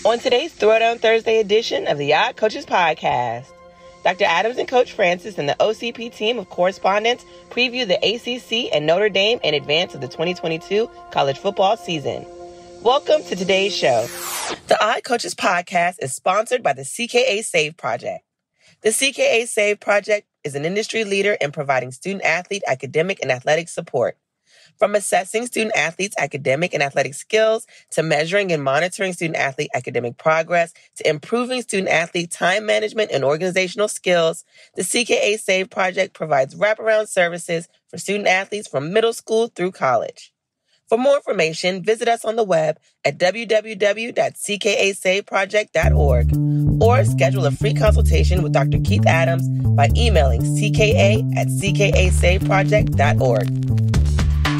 On today's Throwdown Thursday edition of the Odd Coaches Podcast, Dr. Adams and Coach Francis and the OCP team of correspondents preview the ACC and Notre Dame in advance of the 2022 college football season. Welcome to today's show. The Odd Coaches Podcast is sponsored by the CKA Save Project. The CKA Save Project is an industry leader in providing student-athlete academic and athletic support. From assessing student-athletes' academic and athletic skills, to measuring and monitoring student-athlete academic progress, to improving student-athlete time management and organizational skills, the CKA Save Project provides wraparound services for student-athletes from middle school through college. For more information, visit us on the web at www.ckasaveproject.org or schedule a free consultation with Dr. Keith Adams by emailing cka@ckasaveproject.org.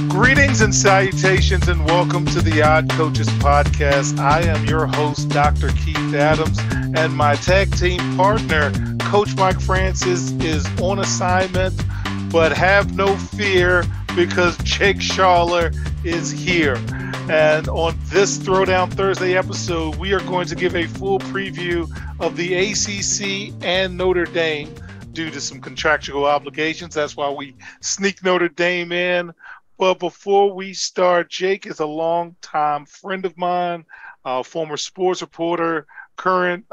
Greetings and salutations and welcome to the Odd Coaches Podcast. I am your host, Dr. Keith Adams, and my tag team partner, Coach Mike Francis, is on assignment, but have no fear because Jake Schaller is here. And on this Throwdown Thursday episode, we are going to give a full preview of the ACC and Notre Dame due to some contractual obligations. That's why we sneak Notre Dame in. But before we start, Jake is a longtime friend of mine, former sports reporter, current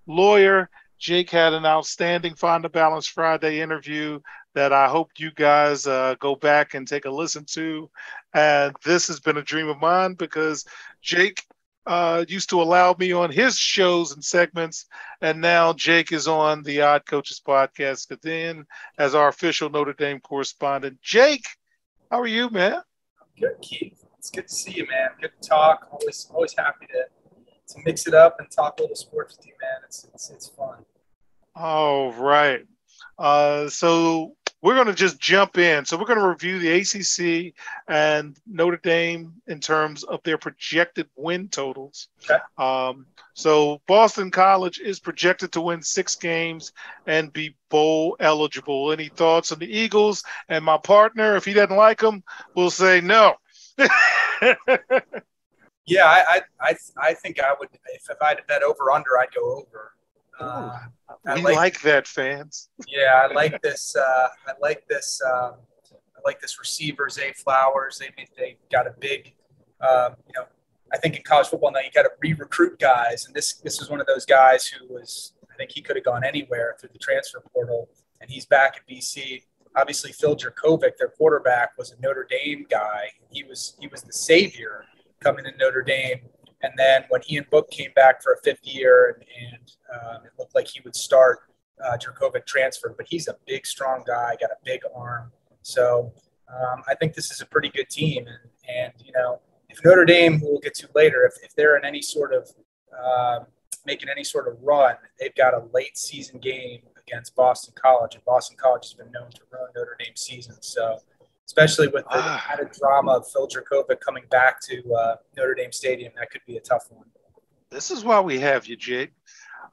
lawyer. Jake had an outstanding Find the Balance Friday interview that I hope you guys go back and take a listen to. And this has been a dream of mine because Jake used to allow me on his shows and segments, and now Jake is on the Odd Coaches Podcast then as our official Notre Dame correspondent. Jake, how are you, man? I'm good, Keith. It's good to see you, man. Good to talk. Always happy to mix it up and talk a little sports with you, man. It's fun. All right. So we're going to just jump in. So we're going to review the ACC and Notre Dame in terms of their projected win totals. Okay. So Boston College is projected to win 6 games and be bowl eligible. Any thoughts on the Eagles? And my partner, if he doesn't like them, will say no. Yeah, I think I would. If I had to bet over under, I'd go over. We like that, fans. Yeah, I like this. I like this receiver, Zay Flowers. They got a big. I think in college football now you got to re-recruit guys, and this is one of those guys who was. I think he could have gone anywhere through the transfer portal, and he's back at BC. Obviously, Phil Jurkovec, their quarterback, was a Notre Dame guy. He was the savior coming to Notre Dame. And then when Ian Book came back for a 5th year and it looked like he would start, Jurkovec transferred. But he's a big, strong guy, got a big arm. So I think this is a pretty good team. And if Notre Dame, who we'll get to later, if they're in any sort of making any sort of run, they've got a late season game against Boston College. And Boston College has been known to ruin Notre Dame season. So especially with the added drama of Phil Jurkovec coming back to Notre Dame Stadium, that could be a tough one. This is why we have you, Jake.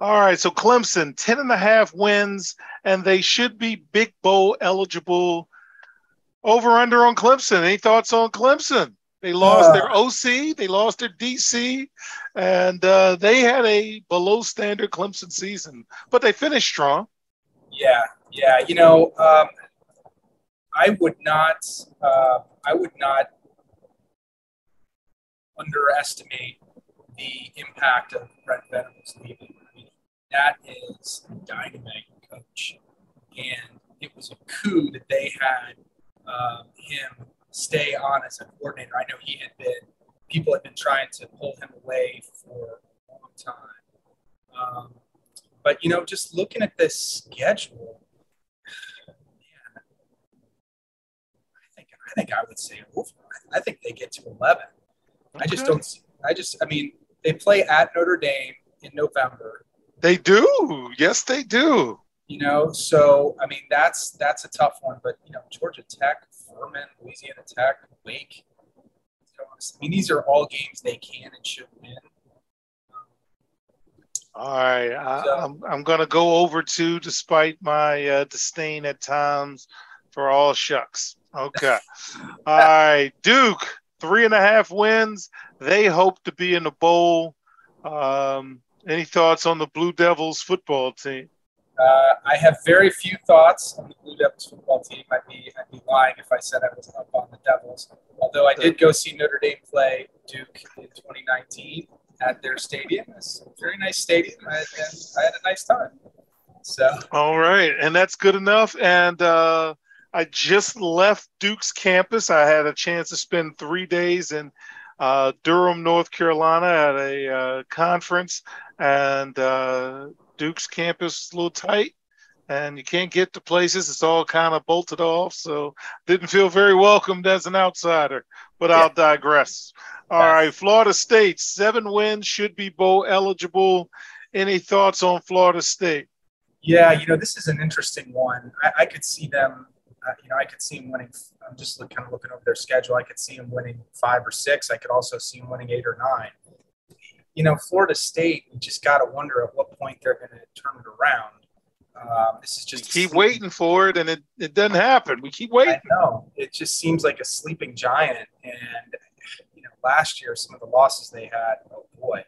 All right, so Clemson, 10.5 wins, and they should be Big Bowl eligible. Over-under on Clemson. Any thoughts on Clemson? They lost their OC, they lost their DC, and they had a below-standard Clemson season, but they finished strong. Yeah. I would not underestimate the impact of Brent Venables leaving. I mean, that is a dynamite coach, and it was a coup that they had him stay on as a coordinator. I know people had been trying to pull him away for a long time, but just looking at this schedule. I think I would say over. I think they get to 11. Okay. They play at Notre Dame in November. They do. Yes, they do. So, that's a tough one. But, Georgia Tech, Furman, Louisiana Tech, Wake. These are all games they can and should win. All right. I'm going to go over two despite my disdain at times for all shucks. Okay. All right. Duke, 3.5 wins. They hope to be in the bowl. Any thoughts on the Blue Devils football team? I have very few thoughts on the Blue Devils football team. I'd be lying if I said I wasn't up on the Devils. Although I did go see Notre Dame play Duke in 2019 at their stadium. It's a very nice stadium, and I had a nice time. So. All right, and that's good enough. And I just left Duke's campus. I had a chance to spend 3 days in Durham, North Carolina at a conference, and Duke's campus is a little tight, and you can't get to places. It's all kind of bolted off, so didn't feel very welcomed as an outsider, but I'll digress. All right, Florida State, 7 wins, should be bowl eligible. Any thoughts on Florida State? Yeah, this is an interesting one. I could see them, I could see them winning. I'm just kind of looking over their schedule. I could see them winning 5 or 6. I could also see them winning 8 or 9. Florida State, you just got to wonder at what point they're going to turn it around. This is just keep waiting for it, and it doesn't happen. We keep waiting. I know. It just seems like a sleeping giant. And, last year, some of the losses they had, oh boy.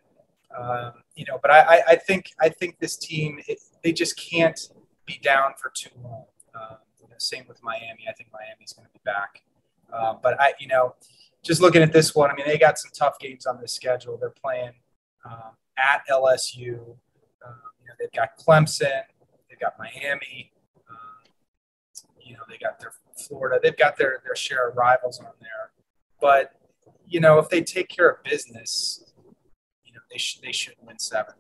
But I think this team, they just can't be down for too long. Same with Miami. I think Miami's going to be back. But just looking at this one, I mean, they got some tough games on this schedule. They're playing at LSU. They've got Clemson. They've got Miami. They got their Florida. They've got their share of rivals on there. But, if they take care of business, they should win 7.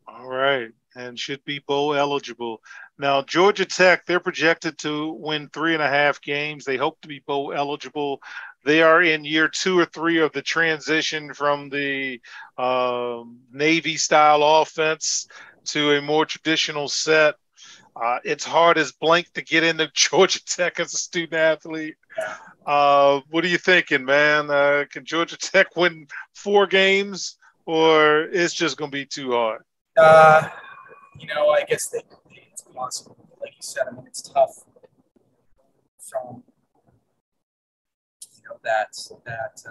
All right, and should be bowl eligible. Now, Georgia Tech, they're projected to win 3.5 games. They hope to be bowl eligible. They are in year 2 or 3 of the transition from the Navy-style offense to a more traditional set. It's hard as blank to get into Georgia Tech as a student athlete. What are you thinking, man? Can Georgia Tech win 4 games? Or it's just going to be too hard? I guess it's possible. Like you said, I mean, it's tough from, that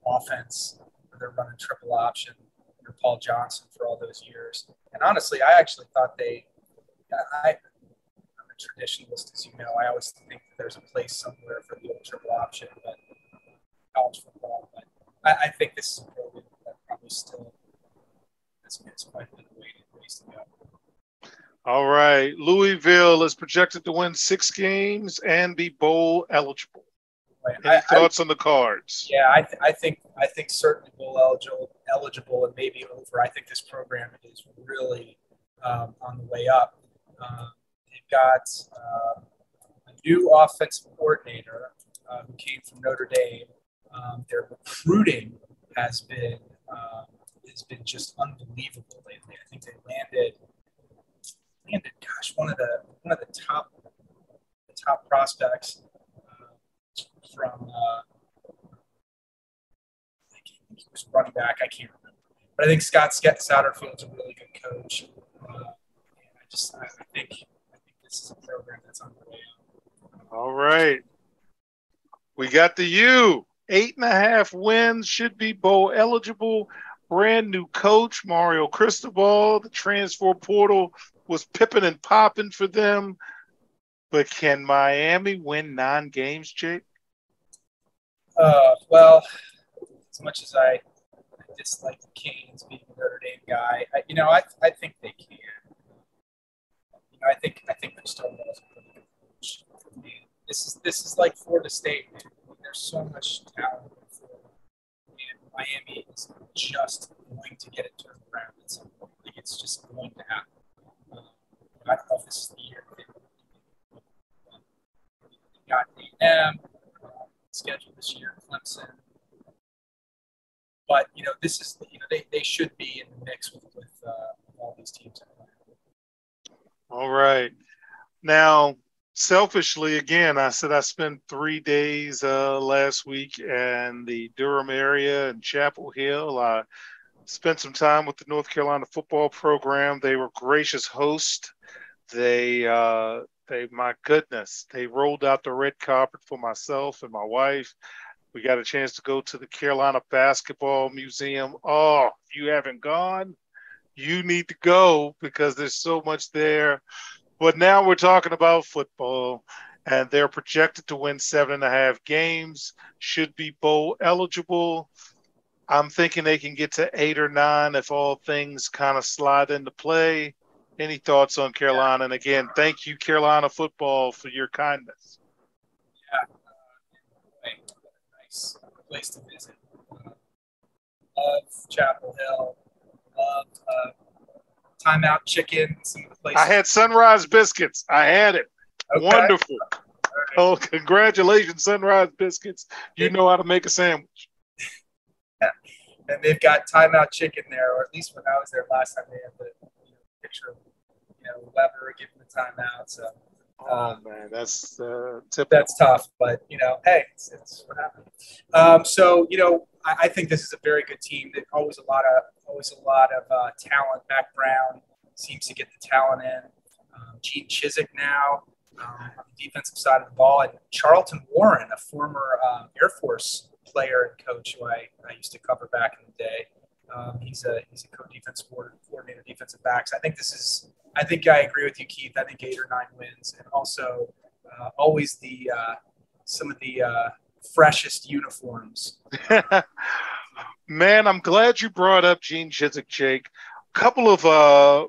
offense where they're running triple option under Paul Johnson for all those years. And honestly, I actually thought I'm a traditionalist, as you know. I always think that there's a place somewhere for the old triple option, but college football. But I think this is a program that probably still it's quite a bit of ways to go. All right. Louisville is projected to win 6 games and be bowl eligible. Right. Any thoughts on the Cards? Yeah, I think certainly bowl eligible and maybe over. I think this program is really on the way up. They've got a new offensive coordinator who came from Notre Dame. Their recruiting has been just unbelievable lately. I think they landed one of the top prospects from I think he was running back. I can't remember, but I think Scott Satterfield's a really good coach. I think this is a program that's on the way up. All right, we got the U. 8.5 wins, should be bowl eligible. Brand new coach, Mario Cristobal. The transfer portal was pipping and popping for them. But can Miami win 9 games, Jake? Well, as much as I dislike the Canes being a Notre Dame guy, I think they can. I think Cristobal is a pretty good coach. This is like Florida State, man. There's so much talent in Florida, and Miami is just going to get it turned around at some point. Like, it's just going to happen. I don't know if this is the year. They got A&M scheduled this year, Clemson. But this is they should be in the mix with all these teams. All right, now. Selfishly, again, I said I spent 3 days last week in the Durham area and Chapel Hill. I spent some time with the North Carolina football program. They were gracious hosts. They my goodness, they rolled out the red carpet for myself and my wife. We got a chance to go to the Carolina Basketball Museum. Oh, if you haven't gone, you need to go because there's so much there. But now we're talking about football, and they're projected to win 7.5 games, should be bowl eligible. I'm thinking they can get to 8 or 9 if all things kind of slide into play. Any thoughts on Carolina? And again, thank you, Carolina football, for your kindness. Yeah. Nice place to visit. Love Chapel Hill. Love Timeout Chicken. Some of the places. I had Sunrise Biscuits. I had it. Okay. Wonderful. Right. Oh, congratulations, Sunrise Biscuits. You know how to make a sandwich. Yeah. And they've got Timeout Chicken there, or at least when I was there last time, they had the picture of Weber giving the timeout. So, man, that's typical. That's tough, but hey, it's what happened. So I think this is a very good team. There's always a lot of talent. Mac Brown seems to get the talent in. Gene Chizik now on the defensive side of the ball, and Charlton Warren, a former Air Force player and coach who I used to cover back in the day. He's a co-defensive coordinator, defensive backs. I think I agree with you, Keith. I think 8 or 9 wins, and also always some of the freshest uniforms. Man, I'm glad you brought up Gene Chizik, Jake. A couple of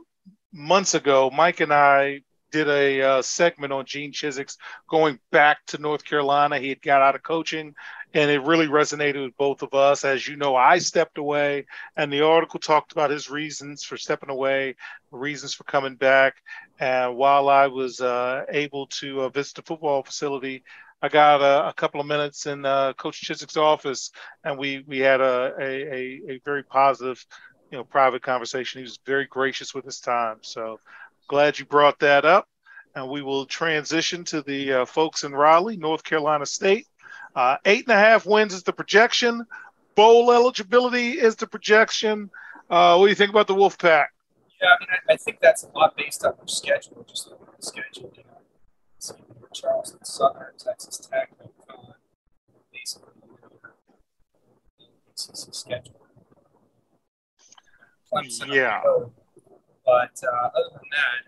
months ago, Mike and I did a segment on Gene Chizik's going back to North Carolina. He had got out of coaching, and it really resonated with both of us. As you know, I stepped away, and the article talked about his reasons for stepping away, reasons for coming back. And while I was able to visit the football facility, I got a couple of minutes in Coach Chizik's office, and we had a very positive, private conversation. He was very gracious with his time. So glad you brought that up. And we will transition to the folks in Raleigh, North Carolina State. 8.5 wins is the projection. Bowl eligibility is the projection. What do you think about the Wolfpack? Yeah, I think that's a lot based on their schedule. Just looking at the schedule, Charleston Southern, Texas Tech, basically ACC schedule. Clemson, yeah. But other than that,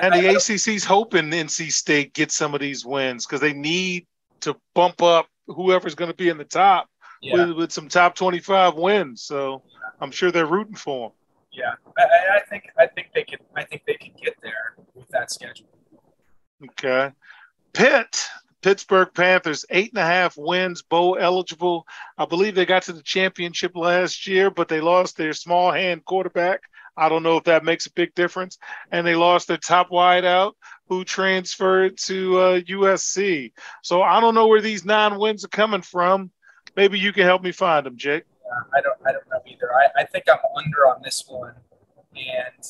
and the ACC's hoping NC State gets some of these wins because they need to bump up whoever's going to be in the top with some top 25 wins. So I'm sure they're rooting for them. Yeah, I think they can get there with that schedule. Okay, Pittsburgh Panthers, 8.5 wins, bowl eligible. I believe they got to the championship last year, but they lost their small hand quarterback. I don't know if that makes a big difference. And they lost their top wideout who transferred to USC. So I don't know where these 9 wins are coming from. Maybe you can help me find them, Jake. Yeah, I don't know either. I think I'm under on this one. And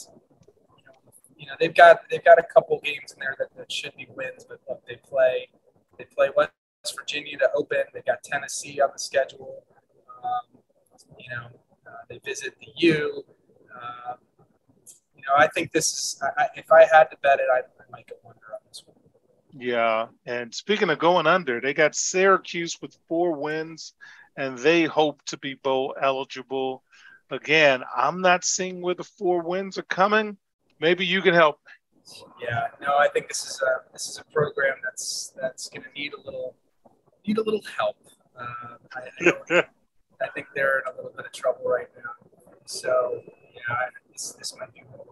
they've got a couple games in there that should be wins, but look, they play West Virginia to open. They got Tennessee on the schedule. They visit the U. I think this is. If I had to bet it, I might go under on this one. Yeah, and speaking of going under, they got Syracuse with 4 wins, and they hope to be bowl eligible. Again, I'm not seeing where the 4 wins are coming. Maybe you can help me. Yeah, no, I think this is a program that's going to need a little help. I think they're in a little bit of trouble right now. So this might be a little.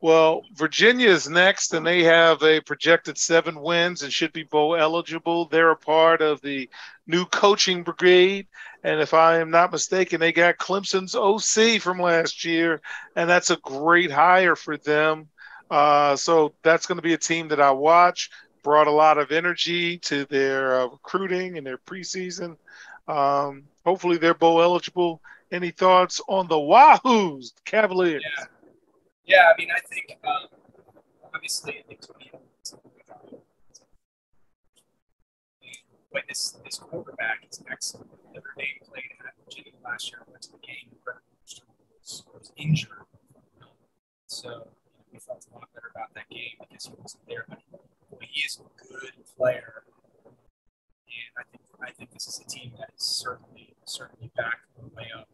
Well, Virginia is next, and they have a projected 7 wins and should be bowl eligible. They're a part of the new coaching brigade, and if I am not mistaken, they got Clemson's OC from last year, and that's a great hire for them. So that's going to be a team that I watch. Brought a lot of energy to their recruiting and their preseason. Hopefully they're bowl eligible. Any thoughts on the Wahoos, Cavaliers? Yeah, I think obviously I think to me this quarterback is excellent. Notre Dame played at Virginia last year, went to the game, was injured. So we felt a lot better about that game because he wasn't there, but he is a good player, and I think this is a team that is certainly back on the way up.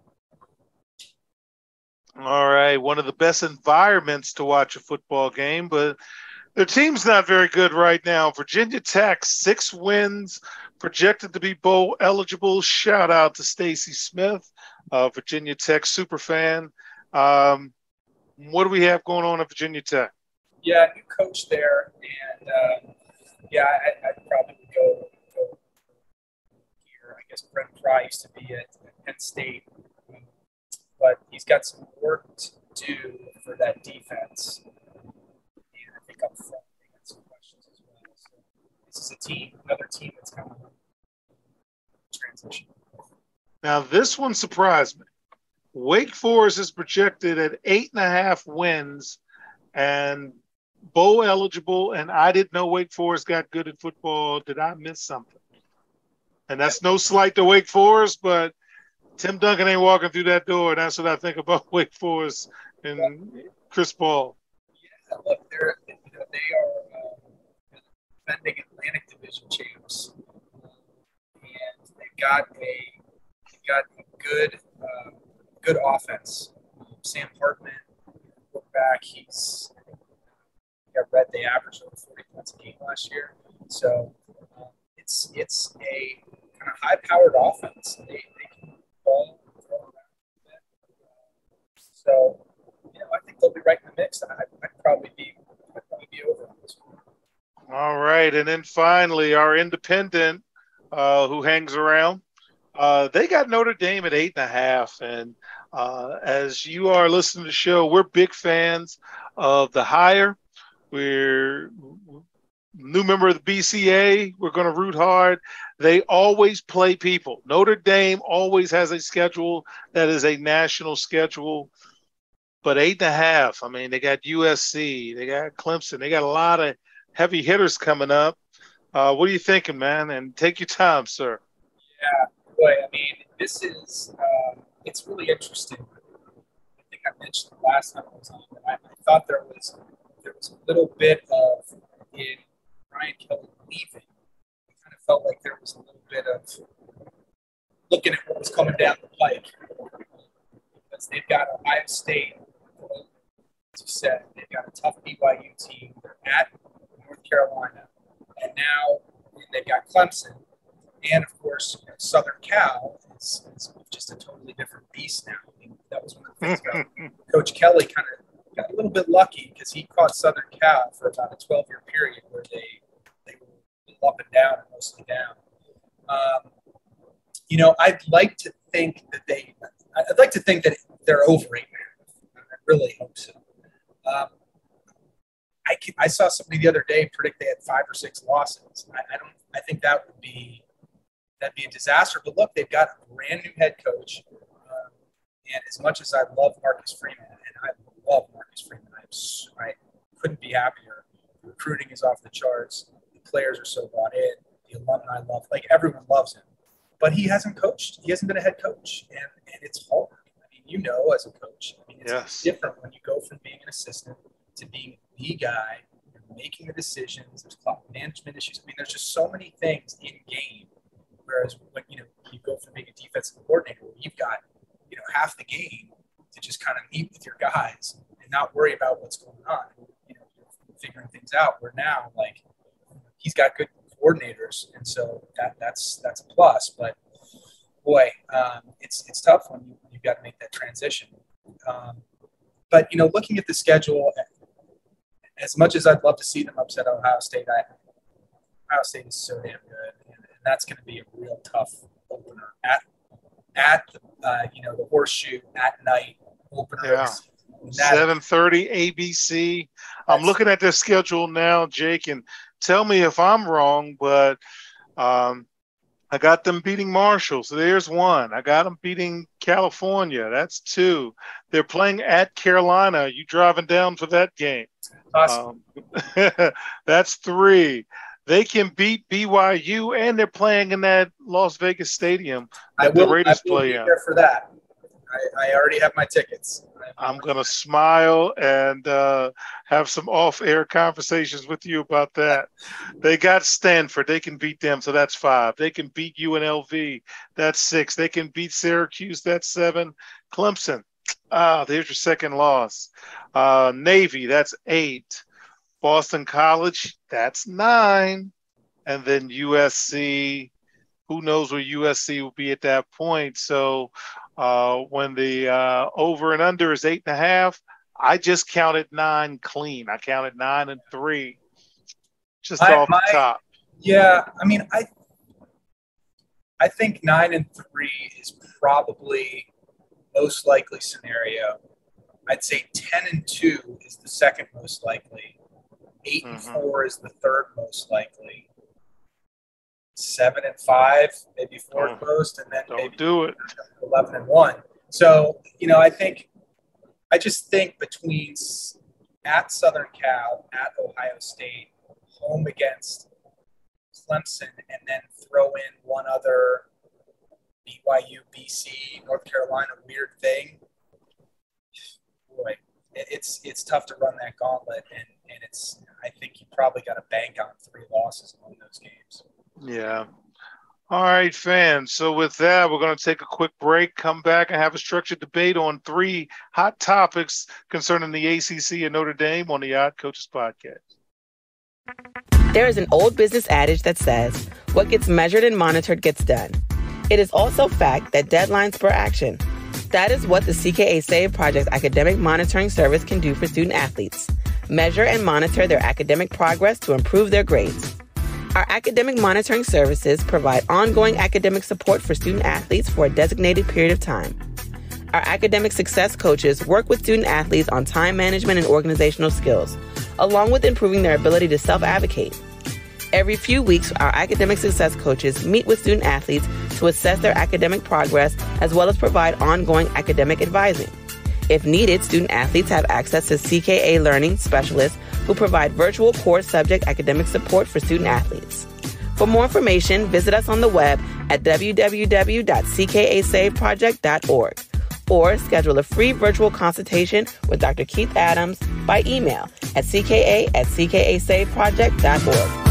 All right, one of the best environments to watch a football game, but their team's not very good right now. Virginia Tech, 6 wins, projected to be bowl eligible. Shout out to Stacy Smith, Virginia Tech super fan. What do we have going on at Virginia Tech? Yeah, new coach there, and I probably would go here. I guess Brent Fry used to be at Penn State, but he's got some work to do for that defense. And I think up front, they got some questions as well. So this is another team that's coming up. Transition. Now, this one surprised me. Wake Forest is projected at 8.5 wins and bowl eligible, and I didn't know Wake Forest got good at football. Did I miss something? And that's no slight to Wake Forest, but Tim Duncan ain't walking through that door. That's what I think about Wake Forest and Chris Paul. Yeah, look, they are defending Atlantic Division champs, and they've got a good offense. Sam Hartman, look back, I read they averaged over 40 points a game last year. So it's a kind of high-powered offense. They can ball throw around a bit. So, I think they'll be right in the mix. I'd probably be over on this one. All right, and then finally, our independent who hangs around. They got Notre Dame at 8.5, and as you are listening to the show, we're big fans of the hire. We're new member of the BCA. We're going to root hard. They always play people. Notre Dame always has a schedule that is a national schedule. But 8.5, I mean, they got USC, they got Clemson, they got a lot of heavy hitters coming up. What are you thinking, man? And take your time, sir. Yeah, boy, I mean, this is it's really interesting. I think I mentioned the last time I was on that I thought there was a little bit of, in Brian Kelly leaving, it kind of felt like there was a little bit of looking at what was coming down the pike. Because they've got Ohio State, as you said, they've got a tough BYU team. They're at North Carolina, and now they've got Clemson. And, of course, Southern Cal is just a totally different beast now. I mean, that was one of the things Coach Kelly kind of got a little bit lucky because he caught Southern Cal for about a 12-year period where they were up and down and mostly down. I'd like to think that they're over 8.5. I really hope so. I saw somebody the other day predict they had 5 or 6 losses. I think that'd be a disaster. But look, they've got a brand new head coach. And as much as I love Marcus Freeman, and I love Marcus Freeman, I couldn't be happier. The recruiting is off the charts. The players are so bought in. The alumni love, everyone loves him. But he hasn't coached. He hasn't been a head coach, and it's hard. I mean, as a coach, it's different when you go from being an assistant to being the guy. You're making the decisions. There's clock management issues. I mean, there's just so many things in game. Whereas when you go from being a defensive coordinator, you've got half the game to just kind of meet with your guys and not worry about what's going on. Figuring things out. Where now, he's got good coordinators, and so that's a plus. But boy, it's tough when you've got to make that transition. But looking at the schedule, as much as I'd love to see them upset Ohio State, Ohio State is so damn good, and that's going to be a real tough opener at the Horseshoe at night opener. Yeah. 7:30 ABC. I'm looking at their schedule now, Jake, and tell me if I'm wrong, but I got them beating Marshall, so there's 1. I got them beating California. That's 2. They're playing at Carolina. You driving down for that game? Awesome. That's 3. They can beat BYU, and they're playing in that Las Vegas stadium that the Raiders play in. Be there for that. I already have my tickets. I'm going to smile and have some off-air conversations with you about that. They got Stanford. They can beat them, so that's 5. They can beat UNLV. That's 6. They can beat Syracuse. That's 7. Clemson. There's your second loss. Navy. That's 8. Boston College. That's 9. And then USC. Who knows where USC will be at that point? So when the over and under is 8.5, I just counted 9 clean. I counted 9 and 3, just off the top. Yeah, I mean, I think 9 and 3 is probably most likely scenario. I'd say 10 and 2 is the second most likely. 8 and 4 is the third most likely. 7 and 5, maybe 4 at most, and then maybe do it. 11 and 1. So, I just think between at Southern Cal, at Ohio State, home against Clemson, and then throw in one other BYU, BC, North Carolina weird thing. Boy, it's tough to run that gauntlet, and I think you probably got to bank on 3 losses among those games. Yeah. All right, fans. So with that, we're going to take a quick break, come back, and have a structured debate on 3 hot topics concerning the ACC and Notre Dame on the Odd Coaches Podcast. There is an old business adage that says, what gets measured and monitored gets done. It is also fact that deadlines spur action. That is what the CKA Save Project's academic monitoring service can do for student athletes. Measure and monitor their academic progress to improve their grades. Our academic monitoring services provide ongoing academic support for student athletes for a designated period of time. Our academic success coaches work with student athletes on time management and organizational skills, along with improving their ability to self-advocate. Every few weeks, our academic success coaches meet with student athletes to assess their academic progress, as well as provide ongoing academic advising. If needed, student athletes have access to CKA Learning Specialists who provide virtual core subject academic support for student athletes. For more information, visit us on the web at www.ckasaveproject.org or schedule a free virtual consultation with Dr. Keith Adams by email at cka@ckasaveproject.org.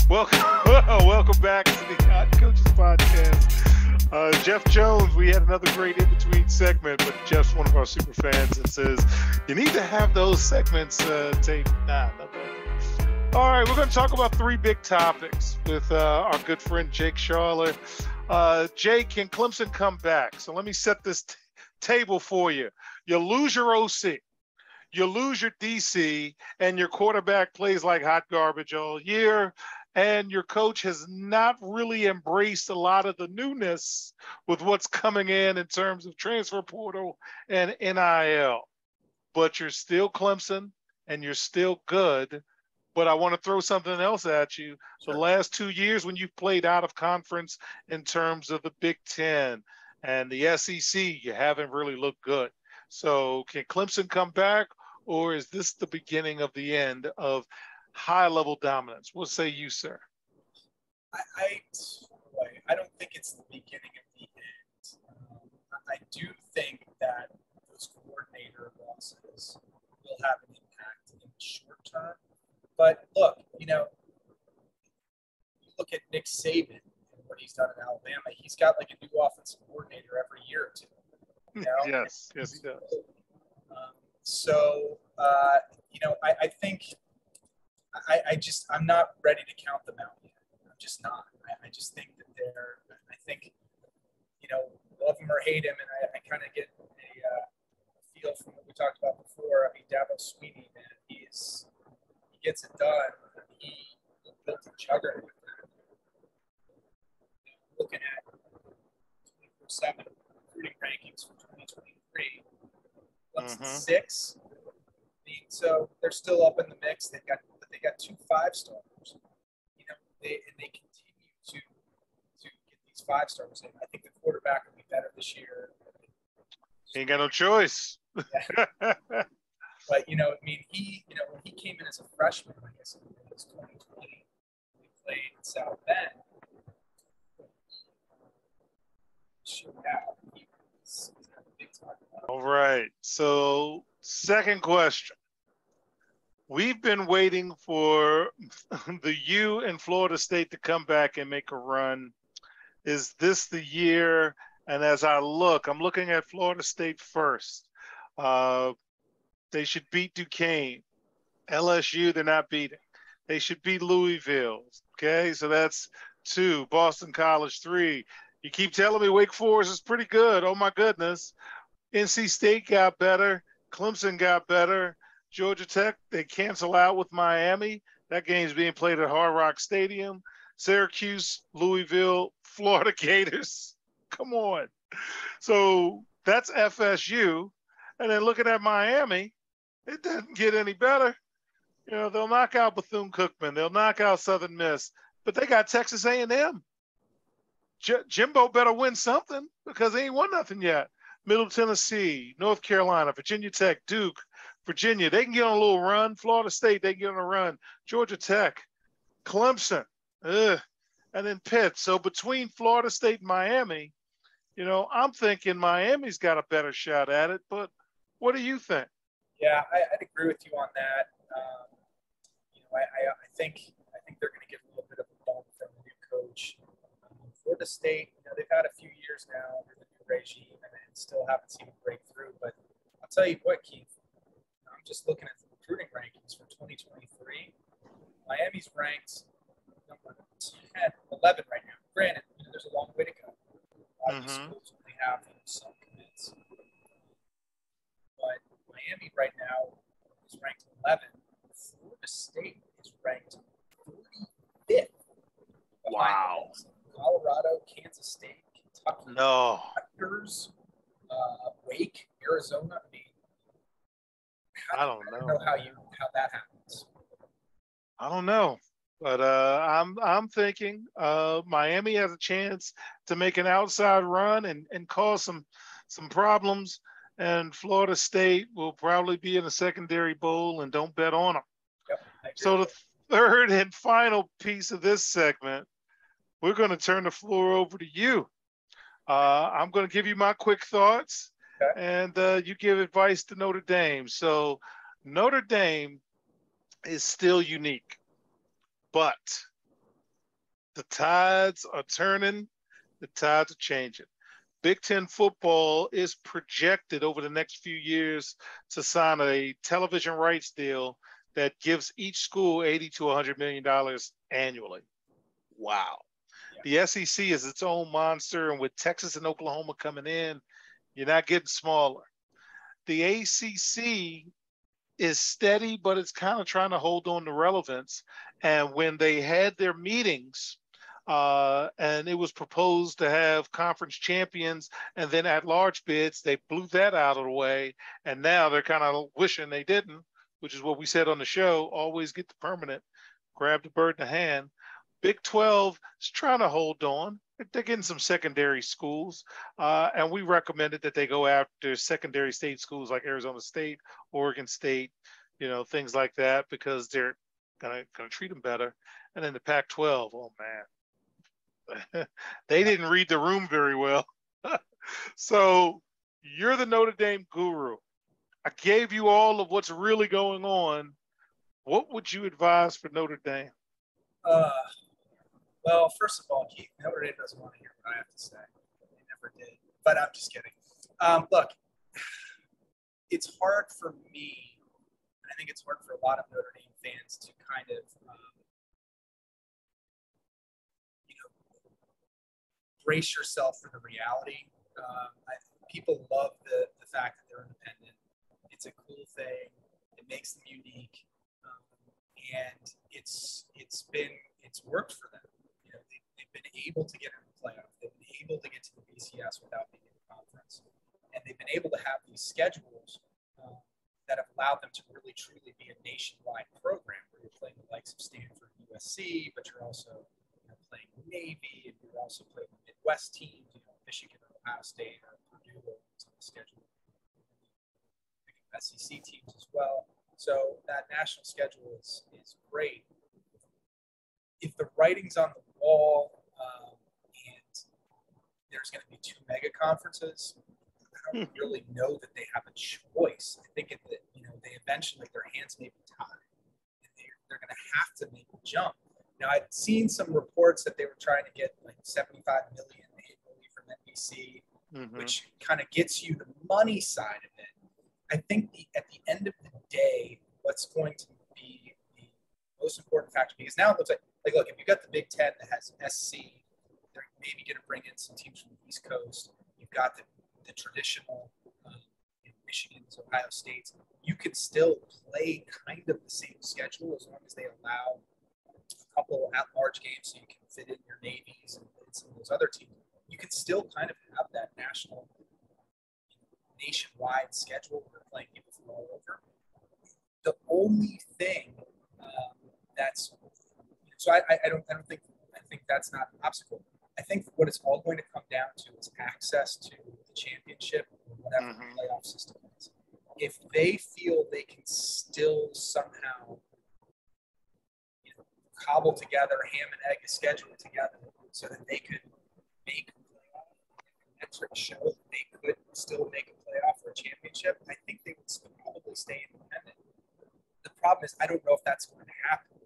Welcome back to the Odd Coaches Podcast. Jeff Jones, we had another great in-between segment, but Jeff's one of our super fans and says, you need to have those segments taped. No. All right, we're going to talk about 3 big topics with our good friend Jake Sharler. Jake, can Clemson come back? So let me set this table for you. You lose your OC. You lose your DC, and your quarterback plays like hot garbage all year. And your coach has not really embraced a lot of the newness with what's coming in terms of transfer portal and NIL. But you're still Clemson, and you're still good. But I want to throw something else at you. Sure. The last 2 years when you've played out of conference in terms of the Big Ten and the SEC, you haven't really looked good. So can Clemson come back, or is this the beginning of the end of high-level dominance? What say you, sir? I don't think it's the beginning of the end. I do think that those coordinator losses will have an impact in the short term. But look, you look at Nick Saban and what he's done in Alabama. He's got like a new offensive coordinator every year or two. Yes, he does. I think I'm not ready to count them out yet. I'm just not. I just think that love him or hate him, and I kind of get a feel from what we talked about before. I mean, Dabo Swinney, man, he gets it done. He built a juggernaut with that. Looking at 24/7 recruiting rankings for 2023, Clemson 6. So they're still up in the mix. They got 2 5-stars. They continue to get these 5-stars in. I think the quarterback will be better this year. Ain't got no choice. Yeah. But when he came in as a freshman, I guess it was 2020, we played in South Bend. All right. So, second question. We've been waiting for the U and Florida State to come back and make a run. Is this the year? And as I'm looking at Florida State first. Uh, they should beat Duquesne. LSU, they're not beating. They should beat Louisville. Okay, so that's 2. Boston College, 3. You keep telling me Wake Forest is pretty good. Oh, my goodness. NC State got better. Clemson got better. Georgia Tech, they cancel out with Miami. That game's being played at Hard Rock Stadium. Syracuse, Louisville, Florida Gators. Come on. So that's FSU. And then looking at Miami, it doesn't get any better. You know, they'll knock out Bethune-Cookman. They'll knock out Southern Miss. But they got Texas A&M. Jimbo better win something because they ain't won nothing yet. Middle Tennessee, North Carolina, Virginia Tech, Duke, Virginia. They can get on a little run. Florida State, they can get on a run. Georgia Tech, Clemson, and then Pitt. So between Florida State and Miami, you know, I'm thinking Miami's got a better shot at it. But what do you think? Yeah, I'd agree with you on that. I think they're going to get a little bit of a bump from the new coach. Florida State, you know, they've had a few years now under the new regime and still haven't seen a breakthrough. But I'll tell you what, Keith, I'm just looking at the recruiting rankings for 2023. Miami's ranked number 10, 11 right now. Granted, you know, there's a long way to go. A lot of these schools only have some commits. But Miami right now is ranked 11. Florida State is ranked 45th. Wow. Colorado, Kansas State, Kentucky, No. Rutgers, Wake, Arizona. I mean, I don't know how that happens. I don't know. But I'm thinking Miami has a chance to make an outside run and cause some problems. And Florida State will probably be in a secondary bowl, and don't bet on them. Yep, so the third and final piece of this segment, we're going to turn the floor over to you. I'm going to give you my quick thoughts, and you give advice to Notre Dame. So Notre Dame is still unique, but the tides are turning. The tides are changing. Big Ten football is projected over the next few years to sign a television rights deal that gives each school $80 to $100 million annually. Wow. Yeah. The SEC is its own monster, and with Texas and Oklahoma coming in, you're not getting smaller. The ACC is steady, but it's kind of trying to hold on to relevance. And when they had their meetings, and it was proposed to have conference champions and then at-large bids, they blew that out of the way, and now they're kind of wishing they didn't, which is what we said on the show, always get the permanent, grab the bird in the hand. Big 12 is trying to hold on. They're getting some secondary schools, and we recommended that they go after secondary state schools like Arizona State, Oregon State, you know, things like that, because they're gonna treat them better. And then the Pac-12, oh man, they didn't read the room very well. So you're the Notre Dame guru. I gave you all of what's really going on. What would you advise for Notre Dame? Well, first of all, Keith, Notre Dame doesn't want to hear what I have to say. They never did. But I'm just kidding. Look, it's hard for me, and I think it's hard for a lot of Notre Dame fans to kind of, brace yourself for the reality. People love the fact that they're independent. It's a cool thing. It makes them unique, and it's worked for them. You know, they've been able to get in the playoff. They've been able to get to the BCS without being in the conference, and they've been able to have these schedules that have allowed them to really truly be a nationwide program where you're playing the likes of Stanford, USC, but you're also playing Navy, and you're also playing the Midwest teams, Michigan or Ohio State or Purdue is on the schedule. SEC teams as well. So that national schedule is great. If the writing's on the wall and there's going to be 2 mega conferences, I I don't really know that they have a choice. I think that, they eventually, their hands may be tied, and they're going to have to make a jump. Now, I'd seen some reports that they were trying to get like $75 million annually from NBC, which kind of gets you the money side of it. I think at the end of the day, what's going to be the most important factor, because now it looks like look, if you've got the Big Ten that has SC, they're maybe going to bring in some teams from the East Coast. You've got the traditional Michigan's, Ohio State's. You can still play kind of the same schedule as long as they allow a couple at-large games so you can fit in your Navies and some of those other teams. You can still kind of have that national, nationwide schedule where they're playing people from all over. The only thing that's so I think that's not an obstacle. I think what it's all going to come down to is access to the championship or whatever the playoff system is. If they feel they can still somehow cobble together, ham and egg a schedule together so that they could make metrics show that they could still make a playoff or a championship, I think they would still probably stay independent. The problem is I don't know if that's going to happen.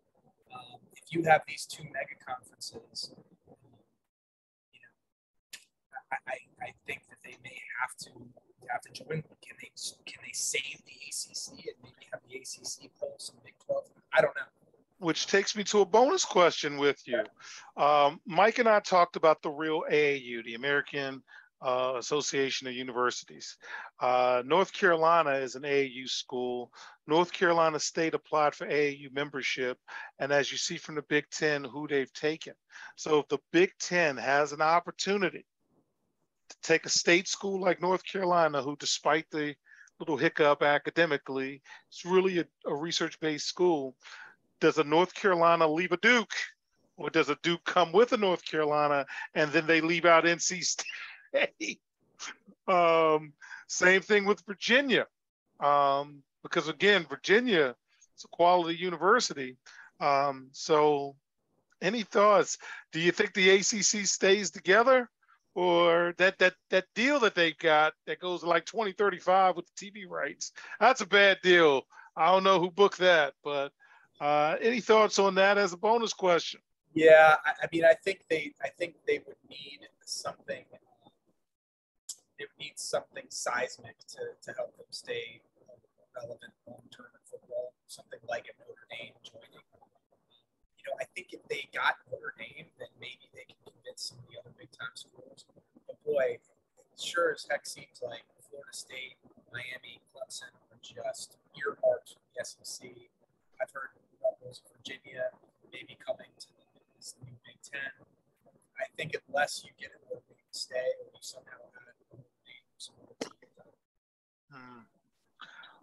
If you have these two mega conferences, I think that they may have to join. Can they save the ACC and maybe have the ACC pull some Big 12? I don't know. Which takes me to a bonus question with you. Mike and I talked about the real AAU, the American Association of Universities. North Carolina is an AAU school. North Carolina State applied for AAU membership. And as you see from the Big Ten, who they've taken. So if the Big Ten has an opportunity to take a state school like North Carolina, who despite the little hiccup academically, it's really a research-based school, does a North Carolina leave a Duke? Or does a Duke come with a North Carolina and then they leave out NC State? Same thing with Virginia. Because again, Virginia is a quality university. So any thoughts? Do you think the ACC stays together? Or that deal that they've got that goes to like 2035 with the TV rights? That's a bad deal. I don't know who booked that, but any thoughts on that as a bonus question? Yeah, I mean, I think they would need something. They would need something seismic to help them stay relevant long term in football. Something like a Notre Dame joining. I think if they got Notre Dame, then maybe they can convince some of the other big time schools. But boy, it sure as heck seems like Florida State, Miami, Clemson are just earmarked for the SEC. I've heard rumbles of Virginia maybe coming to this new Big Ten. I think unless you get a Notre Dame to stay or you somehow add Notre Dame.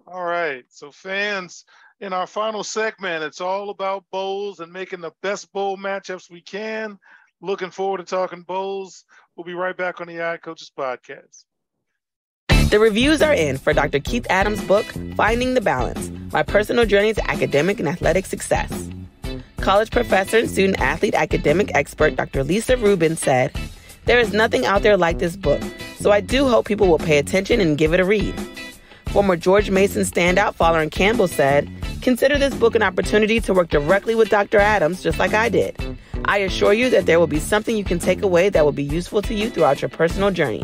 All right. So fans, in our final segment, it's all about bowls and making the best bowl matchups we can. Looking forward to talking bowls. We'll be right back on the Eye Coaches Podcast. The reviews are in for Dr. Keith Adams' book, Finding the Balance, My Personal Journey to Academic and Athletic Success. College professor and student athlete academic expert Dr. Lisa Rubin said, "There is nothing out there like this book, so I do hope people will pay attention and give it a read." Former George Mason standout Fowler Campbell said, "Consider this book an opportunity to work directly with Dr. Adams, just like I did. I assure you that there will be something you can take away that will be useful to you throughout your personal journey."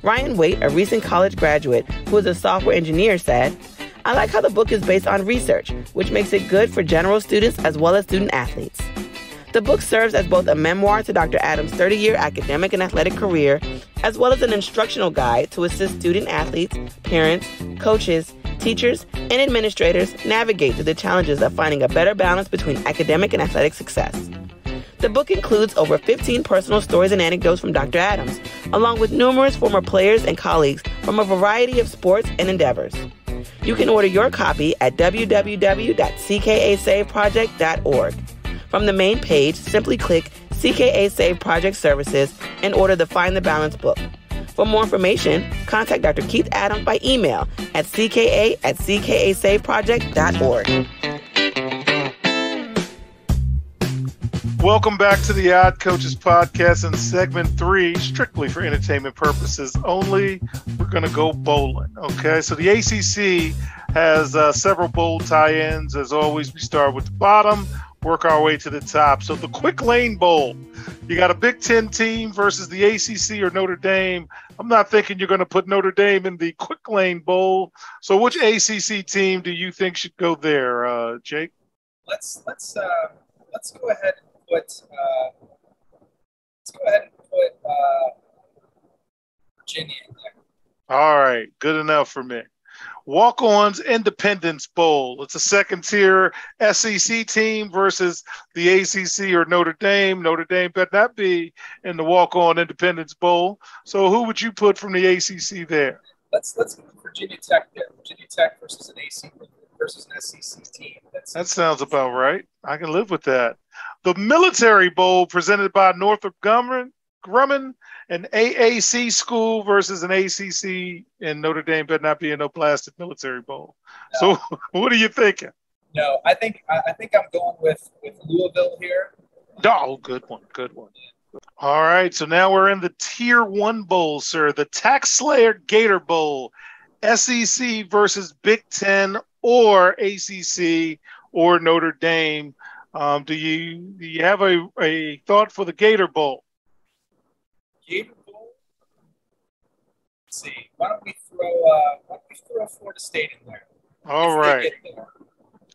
Ryan Waite, a recent college graduate who is a software engineer, said, "I like how the book is based on research, which makes it good for general students as well as student athletes." The book serves as both a memoir to Dr. Adams' 30-year academic and athletic career, as well as an instructional guide to assist student athletes, parents, coaches, teachers, and administrators navigate through the challenges of finding a better balance between academic and athletic success. The book includes over 15 personal stories and anecdotes from Dr. Adams, along with numerous former players and colleagues from a variety of sports and endeavors. You can order your copy at www.ckasaveproject.org. From the main page, simply click CKA Save Project Services and order the Find the Balance book. For more information, contact Dr. Keith Adams by email at cka@ckasaveproject.org. Welcome back to the Odd Coaches Podcast in segment 3, strictly for entertainment purposes only. We're going to go bowling, okay? So the ACC has several bowl tie-ins. As always, we start with the bottom, work our way to the top. So the Quick Lane Bowl, you got a Big Ten team versus the ACC or Notre Dame. I'm not thinking you're going to put Notre Dame in the Quick Lane Bowl. So which ACC team do you think should go there, Jake? Let's go ahead and put Virginia in there. All right, good enough for me. Walk-On's Independence Bowl. It's a second-tier SEC team versus the ACC or Notre Dame. Notre Dame better not be in the Walk-On Independence Bowl. So who would you put from the ACC there? Let's put Virginia Tech there. Virginia Tech versus an SEC team. That sounds about right. I can live with that. The Military Bowl presented by Northrop Grumman, an AAC school versus an ACC, and Notre Dame better not be in no blasted Military Bowl. No. So what are you thinking? No, I think I'm going with Louisville here. Oh, good one. All right, so now we're in the Tier 1 Bowl, sir. The Tax Slayer Gator Bowl, SEC versus Big Ten or ACC or Notre Dame. Do you have a thought for the Gator Bowl? Gator Bowl. Let's see. Why don't we throw Florida State in there? All right.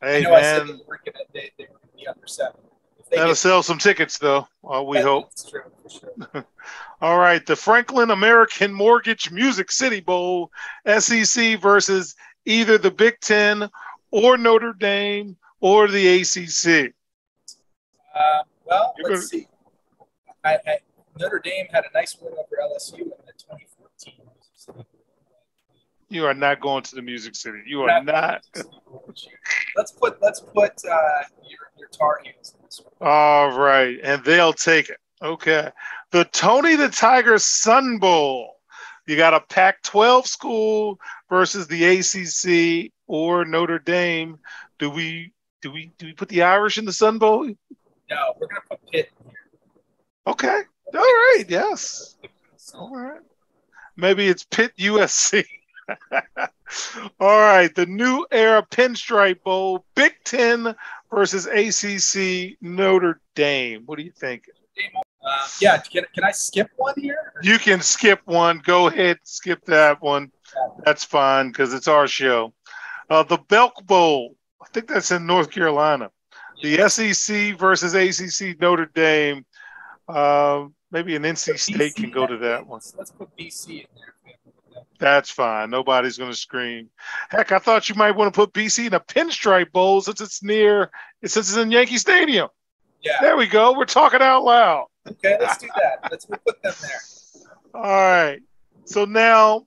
Hey, man. I said they were going to be under 7. That'll sell some tickets, though. We hope. That's true, for sure. All right. The Franklin American Mortgage Music City Bowl, SEC versus either the Big Ten or Notre Dame or the ACC. Let's see. Notre Dame had a nice win over LSU in the 2014 Music City. You are not going to the Music City. You are not. Let's put your Tar Heels in this one. All right, and they'll take it. Okay. The Tony the Tiger Sun Bowl. You got a Pac-12 school versus the ACC or Notre Dame. Do we put the Irish in the Sun Bowl? No, we're going to put Pitt in here. Okay. All right. Yes. All right. Maybe it's Pitt USC. All right. The New Era Pinstripe Bowl, Big Ten versus ACC Notre Dame. What do you think? Can I skip one here? You can skip one. Go ahead. Skip that one. That's fine because it's our show. The Belk Bowl. I think that's in North Carolina. The SEC versus ACC Notre Dame. Maybe an NC State can go to that one. Let's put BC in there. That's fine. Nobody's going to scream. Heck, I thought you might want to put BC in a Pinstripe Bowl since it's in Yankee Stadium. Yeah. There we go. We're talking out loud. Okay, let's do that. We'll put them there. All right. So now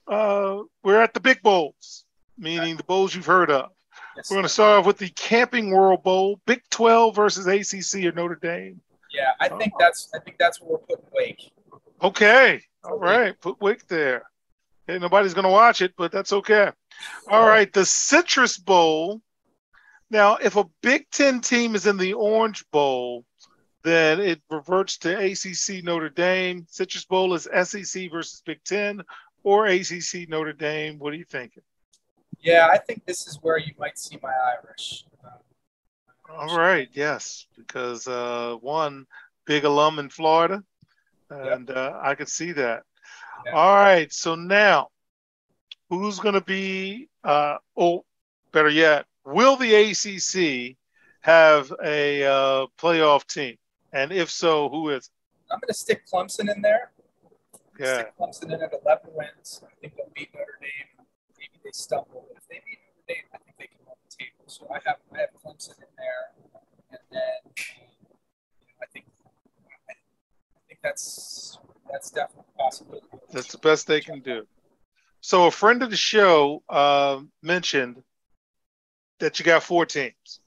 we're at the big bowls, meaning the bowls you've heard of. Yes, we're going to start off with the Camping World Bowl, Big 12 versus ACC or Notre Dame. Yeah, I think that's where we're putting Wake. Okay. All right. Put Wake there. Hey, nobody's going to watch it, but that's okay. All right. The Citrus Bowl. Now, if a Big Ten team is in the Orange Bowl, then it reverts to ACC Notre Dame. Citrus Bowl is SEC versus Big Ten or ACC Notre Dame. What are you thinking? Yeah, I think this is where you might see my Irish. All right, yes, because one big alum in Florida, and I could see that. Yeah. All right, so now who's going to be better yet, will the ACC have a playoff team? And if so, who is it? I'm going to stick Clemson in there. Yeah. Stick Clemson in at 11 wins. I think they'll beat Notre Dame. Maybe they stumble. But if they beat Notre Dame, I think they can win the table. So I have Clemson in there. And then I think that's definitely a possibility. That's the best they can do. So a friend of the show mentioned that you got 4 teams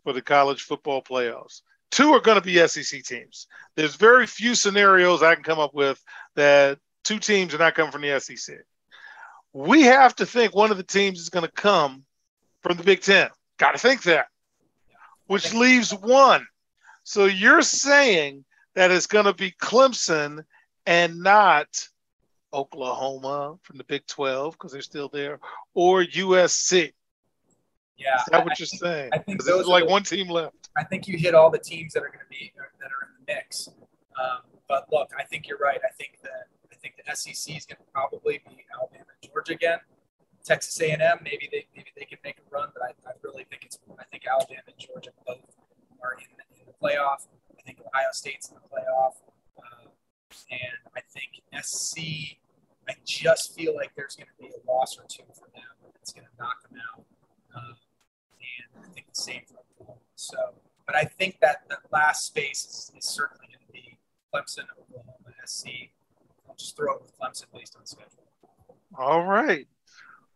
for the college football playoffs. 2 are going to be SEC teams. There's very few scenarios I can come up with that 2 teams are not coming from the SEC. We have to think one of the teams is going to come from the Big Ten. Got to think that. Which leaves one. So you're saying that it's going to be Clemson and not Oklahoma from the Big 12 because they're still there, or USC. Yeah, is that what you're saying? I think there's like one team left. I think you hit all the teams that are going to be that are in the mix. But look, I think you're right. I think the SEC is going to probably be Alabama and Georgia again. Texas A&M, maybe they can make a run, but I really think I think Alabama and Georgia both are in the playoff. I think Ohio State's in the playoff, and I think SC. I just feel like there's going to be a loss or two for them. It's going to knock them out, and I think the same for Oklahoma. So, but I think that last space is certainly going to be Clemson, Oklahoma, SC. I'll just throw it with Clemson based on schedule. All right.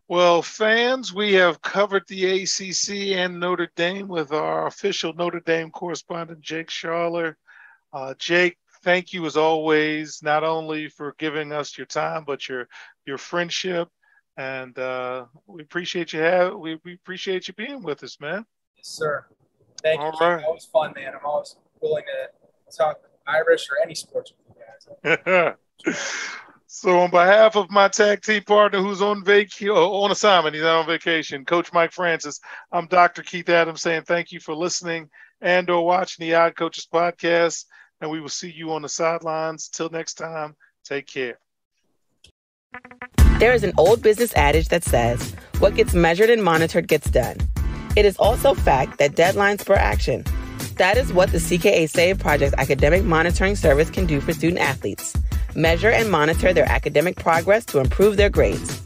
Well, fans, we have covered the ACC and Notre Dame with our official Notre Dame correspondent, Jake Schaller. Jake, thank you as always, not only for giving us your time, but your friendship. And we appreciate you. We appreciate you being with us, man. Yes, sir. Thank you. Right. It's always fun, man. I'm always willing to talk Irish or any sports with you guys. So on behalf of my tag team partner who's on assignment, he's not on vacation, Coach Mike Francis, I'm Dr. Keith Adams saying thank you for listening and or watching the Odd Coaches podcast, and we will see you on the sidelines. Till next time, take care. There is an old business adage that says, what gets measured and monitored gets done. It is also fact that deadlines spur action. That is what the CKA Save Project academic monitoring service can do for student athletes. Measure and monitor their academic progress to improve their grades.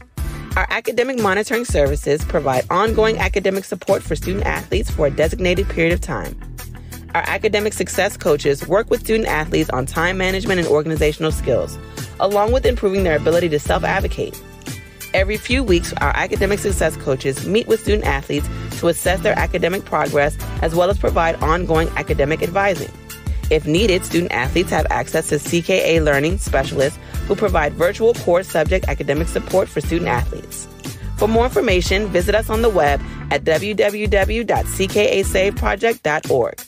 Our academic monitoring services provide ongoing academic support for student athletes for a designated period of time. Our academic success coaches work with student athletes on time management and organizational skills, along with improving their ability to self-advocate. Every few weeks, our academic success coaches meet with student athletes to assess their academic progress, as well as provide ongoing academic advising. If needed, student athletes have access to CKA Learning Specialists who provide virtual core subject academic support for student athletes. For more information, visit us on the web at www.ckasaveproject.org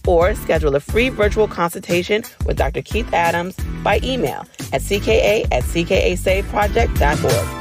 or schedule a free virtual consultation with Dr. Keith Adams by email at cka@ckasaveproject.org.